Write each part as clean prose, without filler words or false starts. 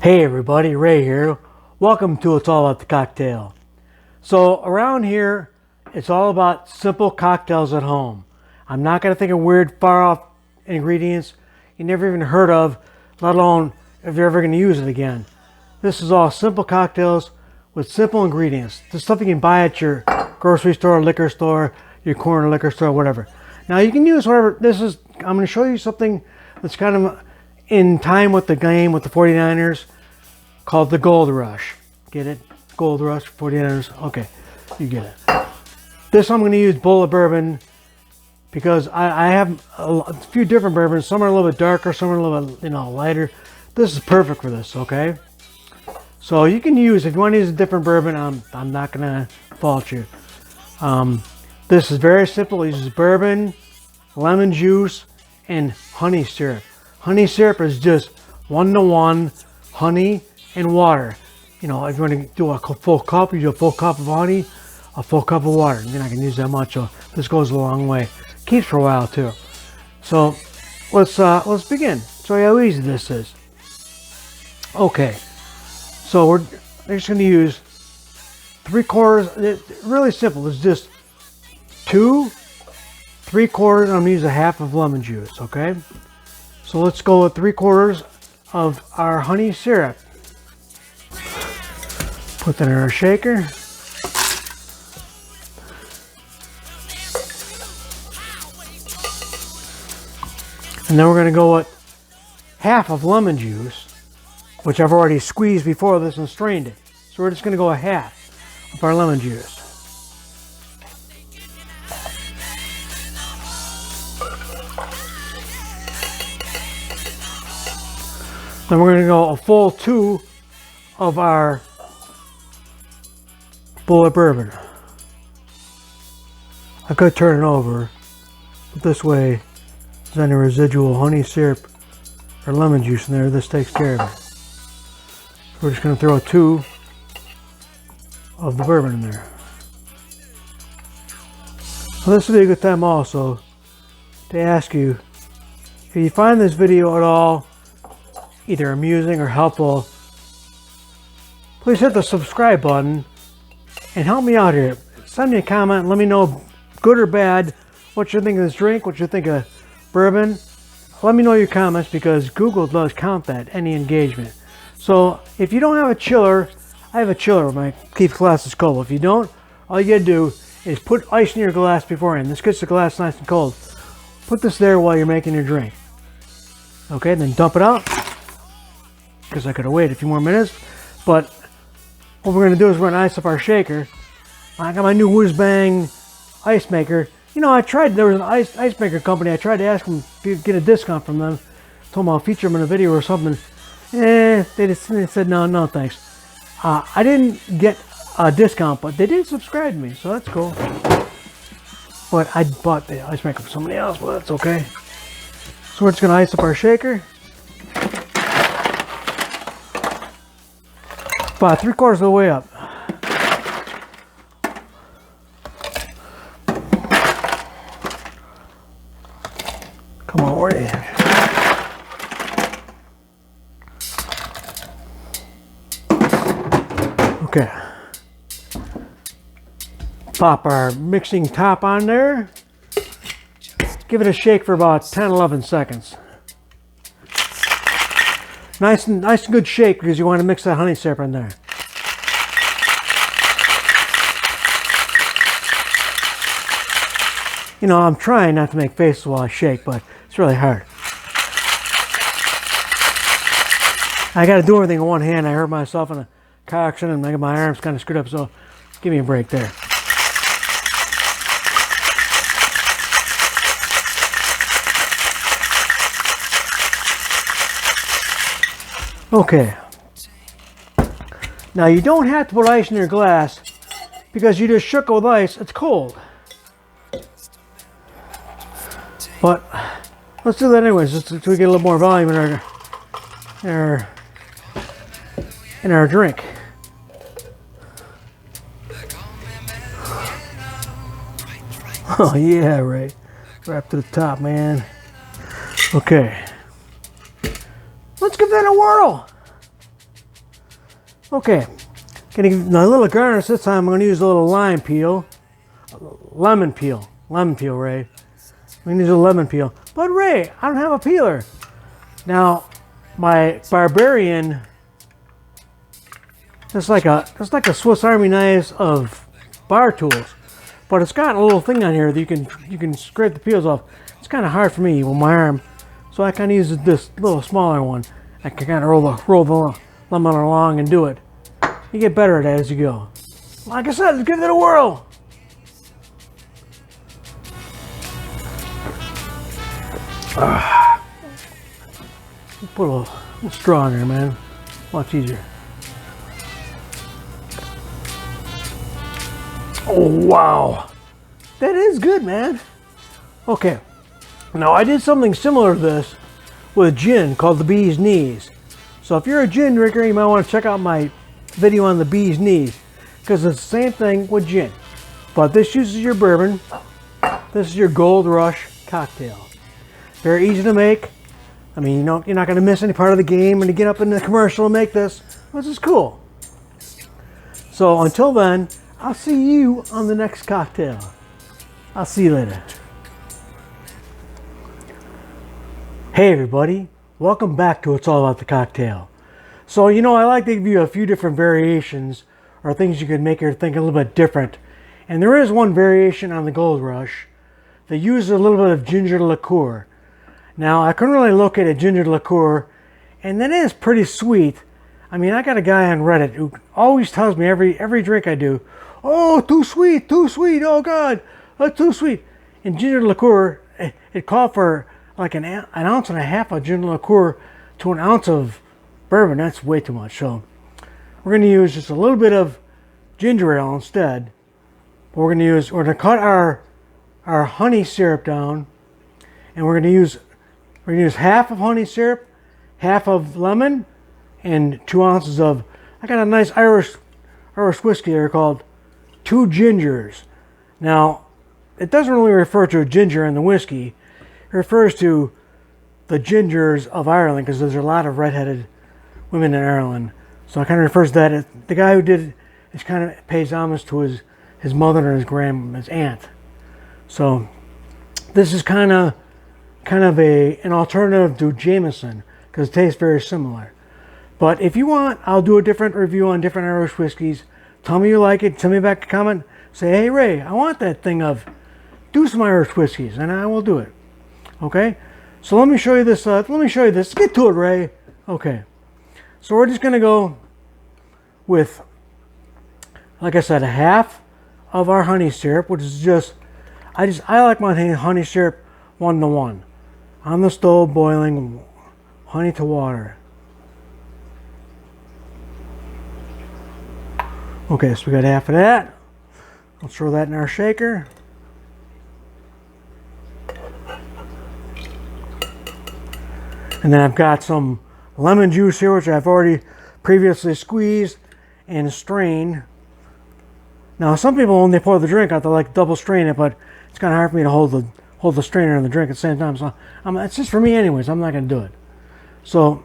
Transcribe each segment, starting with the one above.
Hey everybody, Ray here. Welcome to It's All About the Cocktail. So around here, it's all about simple cocktails at home. I'm not going to think of weird, far off ingredients you never even heard of, let alone if you're ever going to use it again. This is all simple cocktails with simple ingredients. The stuff you can buy at your grocery store, liquor store, your corner liquor store, whatever. Now you can use whatever. I'm going to show you something that's kind of in time with the game with the 49ers, called the Gold Rush. Get it? Gold Rush, 49ers. Okay, you get it. This I'm going to use Bulleit Bourbon because I have a few different bourbons. Some are a little bit darker, some are a little bit lighter. This is perfect for this. Okay, so you can use, if you want to use a different bourbon, I'm not going to fault you. This is very simple. It uses bourbon, lemon juice, and honey syrup. Honey syrup is just 1-to-1 honey and water. If you want to do a full cup, you do a full cup of honey, a full cup of water. You're not going to use that much, so this goes a long way. Keeps for a while too. So let's begin. Show you how easy this is. Okay, so we're just going to use 3/4. It's really simple. It's just 2 3/4. I'm going to use a half of lemon juice. Okay. So let's go with 3/4 of our honey syrup. Put that in our shaker. And then we're going to go with half of lemon juice, which I've already squeezed before this and strained it. So we're just going to go a half of our lemon juice. Then we're going to go a full 2 of our Bulleit Bourbon. I could turn it over, but this way, if there's any residual honey syrup or lemon juice in there, this takes care of it. So we're just going to throw 2 of the bourbon in there. So this would be a good time also to ask you, if you find this video at all either amusing or helpful, please hit the subscribe button and help me out here. Send me a comment, let me know, good or bad, what you think of this drink, what you think of bourbon. Let me know your comments because Google does count that, any engagement. So if you don't have a chiller, I have a chiller where keeps glasses cold. If you don't, all you gotta do is put ice in your glass beforehand. This gets the glass nice and cold. Put this there while you're making your drink. Okay, then dump it out, because I could have waited a few more minutes. But what we're going to do is we're going to ice up our shaker. I got my new whiz bang ice maker. I tried, there was an ice maker company. I tried to ask them to get a discount from them. Told them I'll feature them in a video or something. They said no thanks. I didn't get a discount, but they did subscribe to me, so that's cool. But I bought the ice maker for somebody else, but that's okay. So we're just going to ice up our shaker. About 3/4 of the way up. Come on, where are you? Okay. Pop our mixing top on there. Give it a shake for about 10-11 seconds. Nice and good shake because you want to mix that honey syrup in there. I'm trying not to make faces while I shake, but it's really hard. I got to do everything in one hand. I hurt myself in a car accident and I got my arms kind of screwed up, so give me a break there. Okay, now you don't have to put ice in your glass because you just shook it with ice, it's cold. But let's do that anyways, just so we get a little more volume in our drink. Oh yeah, right up to the top, man. Okay. Let's give that a whirl. Okay, gonna give a little garnish this time. I'm gonna use a little lemon peel, Ray. I'm gonna use a lemon peel. But Ray, I don't have a peeler. Now, my Barbarian, it's like a Swiss Army knife of bar tools, but it's got a little thing on here that you can scrape the peels off. It's kind of hard for me with my arm, so I kind of use this little smaller one. I can kind of roll the lemon along and do it. You get better at it as you go. Like I said, let's give it a whirl. Put a little straw in there, man. Much easier. Oh, wow. That is good, man. Okay. Now, I did something similar to this with gin called the bee's knees. So if you're a gin drinker, you might want to check out my video on the bee's knees, because it's the same thing with gin. But this uses your bourbon. This is your Gold Rush cocktail. Very easy to make. I mean, you're not going to miss any part of the game when you get up in the commercial and make this. This is cool. So until then, I'll see you on the next cocktail. I'll see you later. Hey everybody, welcome back to It's All About the Cocktail. So I like to give you a few different variations or things you can make your think a little bit different. And there is one variation on the Gold Rush that uses a little bit of ginger liqueur. Now, I couldn't really locate a ginger liqueur, and that is pretty sweet. I mean, I got a guy on Reddit who always tells me every drink I do, oh, too sweet, oh God, that's too sweet. And ginger liqueur, it called for like an ounce and a half of ginger liqueur to an ounce of bourbon. That's way too much. So we're going to use just a little bit of ginger ale instead. But we're going to cut our honey syrup down, and we're going to use half of honey syrup, half of lemon, and 2 ounces of, I got a nice Irish whiskey here called Two Gingers. Now, it doesn't really refer to a ginger in the whiskey. It refers to the gingers of Ireland, because there's a lot of redheaded women in Ireland. So it kind of refers to that. The guy who did it is kind of pays homage to his mother and his aunt. So this is kind of an alternative to Jameson, because it tastes very similar. But if you want, I'll do a different review on different Irish whiskeys. Tell me you like it. Tell me back a comment. Say, hey Ray, I want that thing of, do some Irish whiskeys, and I will do it. Okay? So let me show you this. Let's get to it, Ray. Okay. So we're just going to go with, like I said, a half of our honey syrup, which is just, I like my honey syrup 1-to-1. On the stove, boiling honey to water. Okay, so we got half of that. Let's throw that in our shaker. And then I've got some lemon juice here, which I've already previously squeezed and strained. Now, some people, when they pour the drink out, they like double strain it, but it's kind of hard for me to hold the strainer in the drink at the same time. So it's just for me anyways. I'm not going to do it. So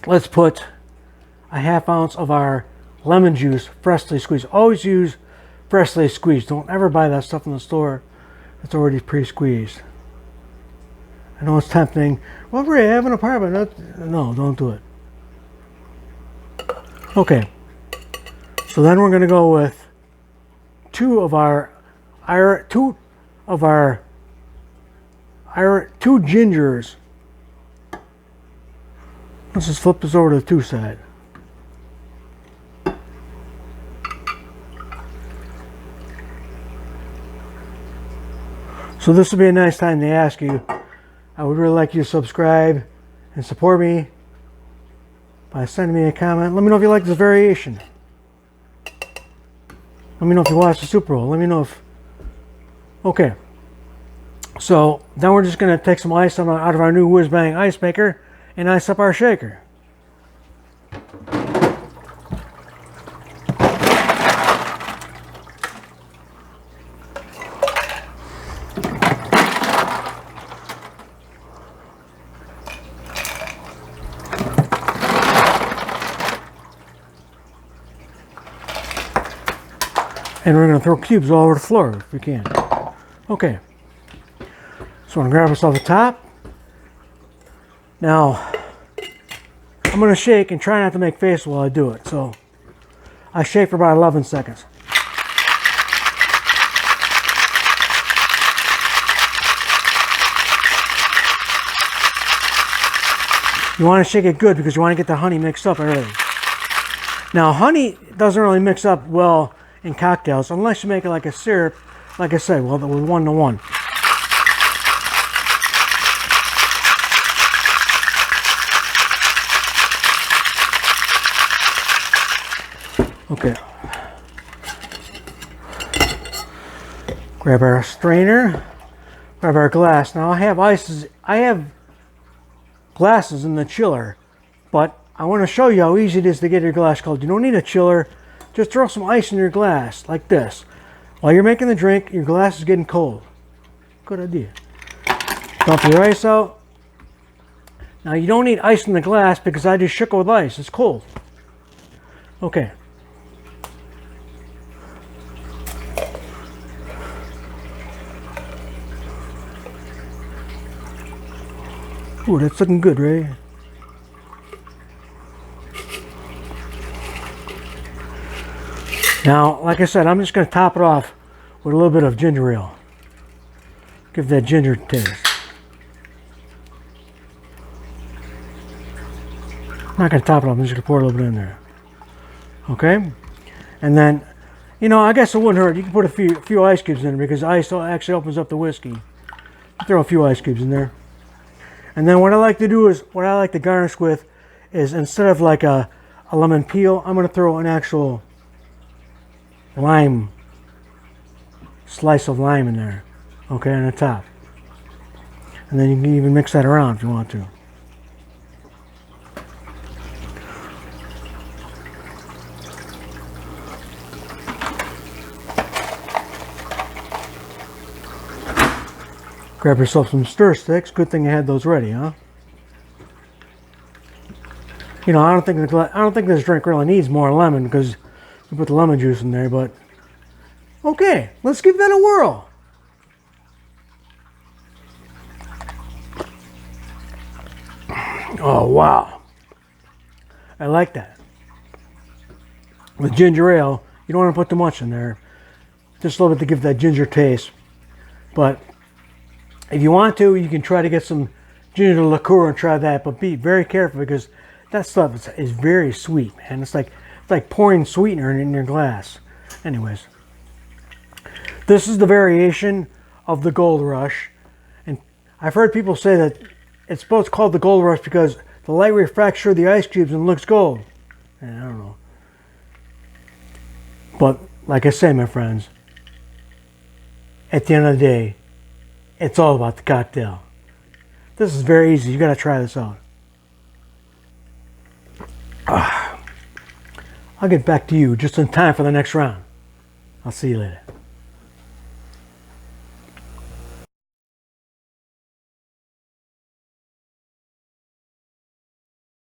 let's put a half ounce of our lemon juice, freshly squeezed. Always use freshly squeezed. Don't ever buy that stuff in the store. It's already pre-squeezed. I know it's tempting. Well, Ray, I have an apartment. No, don't do it. Okay. So then we're going to go with two gingers. Let's just flip this over to the 2 side. So this would be a nice time to ask you. I would really like you to subscribe and support me by sending me a comment. Let me know if you like this variation. Let me know if you watched the Super Bowl. Let me know if... Okay. So then we're just going to take some ice out of our new whiz bang ice maker and ice up our shaker. And we're going to throw cubes all over the floor if we can. Okay. So I'm going to grab us off the top. Now, I'm going to shake and try not to make face while I do it. So I shake for about 11 seconds. You want to shake it good because you want to get the honey mixed up early. Now, honey doesn't really mix up well in cocktails unless you make it like a syrup, like I said, well, with 1-to-1. Okay. Grab our strainer, grab our glass. Now I have glasses in the chiller, but I want to show you how easy it is to get your glass cold. You don't need a chiller. Just throw some ice in your glass, like this. While you're making the drink, your glass is getting cold. Good idea. Dump your ice out. Now you don't need ice in the glass because I just shook it with ice. It's cold. Okay. Ooh, that's looking good, Ray. Now, like I said, I'm just going to top it off with a little bit of ginger ale. Give that ginger taste. I'm not going to top it off, I'm just going to pour a little bit in there. Okay? And then, you know, I guess it wouldn't hurt. You can put a few ice cubes in there because ice actually opens up the whiskey. Throw a few ice cubes in there. And then what I like to do is, what I like to garnish with is, instead of like a lemon peel, I'm going to throw an actual lime, slice of lime in there, okay, on the top. And then you can even mix that around if you want to. Grab yourself some stir sticks. Good thing you had those ready, huh? You know, I don't think this drink really needs more lemon because you put the lemon juice in there, but okay, let's give that a whirl. Oh, wow. I like that. With ginger ale, you don't want to put too much in there. Just a little bit to give that ginger taste. But if you want to, you can try to get some ginger liqueur and try that, but be very careful because that stuff is very sweet, man. It's like pouring sweetener in your glass. Anyways, this is the variation of the Gold Rush, and I've heard people say that it's called the Gold Rush because the light refracts through the ice cubes and looks gold. And I don't know, but like I say, my friends, at the end of the day, it's all about the cocktail. This is very easy. You got to try this out. I'll get back to you just in time for the next round. I'll see you later.